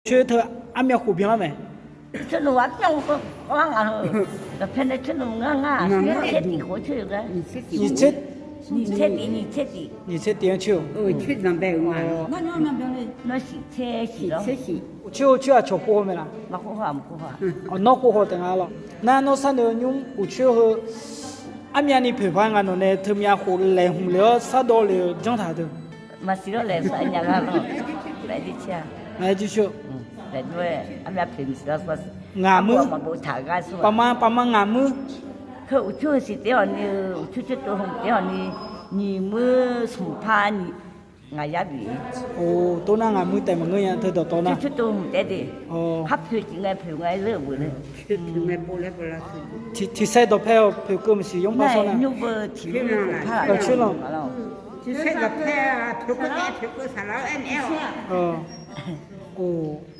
去头阿苗湖边了没？这弄完叫我忘了，那偏的这弄啊，你彻底过去了，你这你这点球？去那边玩。那是车了，去啊，吃火没啦？没火化没火化。哦，那火等下了。那三头用我去后，阿苗你陪伴俺弄呢，头面火来红了，啥道了，讲他的。嘛是了来三年了，来的车。来就去。来ด้วยอามาพิมพ์สิแล้วก็ งามือ มาบูชากันส่วน ประมาณงามือ คืออุชุสิเดียวนี่อุชุจุดตัวของเดียวนี่นี่มือสุภานี่งายาบีโอ้ตัวนั้นงามือแต่มันเงี้ยเธอตัวนั้น จุดตัวของเด็ดโอ้ฮับผิวจริงไงผิวไงเลือกหมดเลย ถึงแม่ปูแล้วปูแล้วที่ใส่ตัวเพลก็มันสิยงพอส่วนนั้น ยุบเบอร์ที่มือผ้าเราที่ใส่กับแพร่ทุกคนทุกคนสารเอ็นเอลโอ้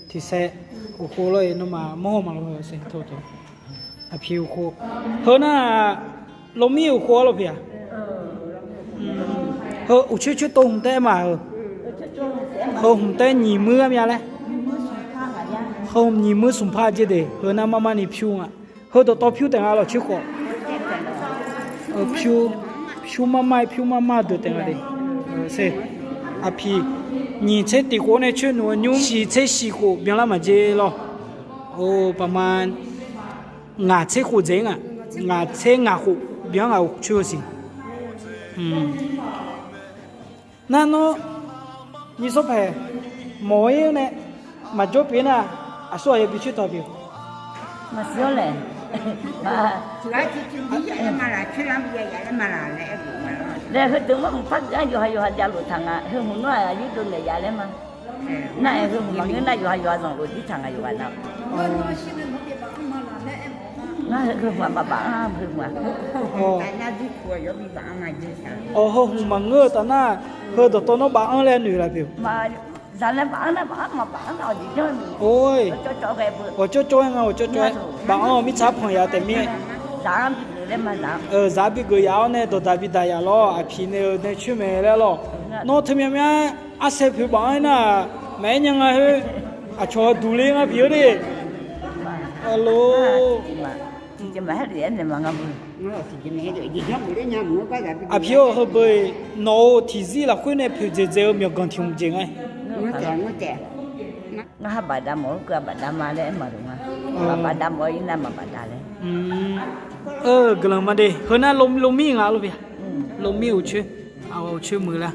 ที่ใส่โอ้โหเลยน้ำมาหม้อมาเลยสิโทษอ่ะผิวโคเฮ้ยน่ะเรามีอยู่โคแล้วพี่อ่ะเฮ้ยอุชื่อตัวหุ่นเต้มาเฮ้ยหุ่นเต้หนีมือมีอะไรเฮ้ยหนีมือสุภาพจีเดเฮ้ยน่ะมานี่ผิวอ่ะเฮ้ยตัวผิวแต่งอะไรชื่อโคผิวมาดูแต่งอะไรสิอ่ะพี่你这地锅呢？去弄牛洗菜洗锅，别那么接了。哦，ประมาณ牙菜火蒸啊，牙菜牙火，别牙去行。那喏，你说呗，毛样呢？嘛这边呢，啊，说也必须投票。มาเสียวเลยมา 主要就是你也嘛啦，去那边也嘛啦，来不嘛啦。แล้วคือถึงว่าพักอยู่ให้ยาหลุดทางอ่ะคือหุ่นน้อยอายุโดนเลยยาเลยมั้งนั่นคือหุ่นมันก็น่าอยู่ให้ยาสองหลุดที่ทางอายุวันแล้วนั่นคือหัวบ้าคือหัวแต่น่าดีกว่า有比บ้ามาเยอะสัง哦，好，嘛我但那喝到到那把安来女来票。มาสารบ้านะบ้ามาบ้าเราดีจังโอ้ยจ่อไปปุ๊บ我จ่อย啊，我จ่อย把安มีชา朋友แต่มีสามเลยมาสามซาบิก็ยาวเนี่ยตัวดาบิดายาล้ออ่ะพี่เนี่ยเนี่ยชื่อแม่แล้วล้อน้องทำยังไงอาเซฟิบ้านน่ะแม่ยังไงเฮ้ยอ่ะชอดูเลยอ่ะพี่ดิฮัลโหลจะมาให้เรียนเนี่ยมั้งครับอ่ะพี่เฮ้ยไปโน้ที่สิละคุยเนี่ยพี่เจ๊มีกันที่มุจริงไงงั้นบาดามก็บาดามาเลยมาดูมาบาดามอีนั่นมาบาดาเลยกำลังมาดิเฮ้ยน่ะลมมีงาลูกพี่ลมมีอุชื่อเอาชื่อมือละ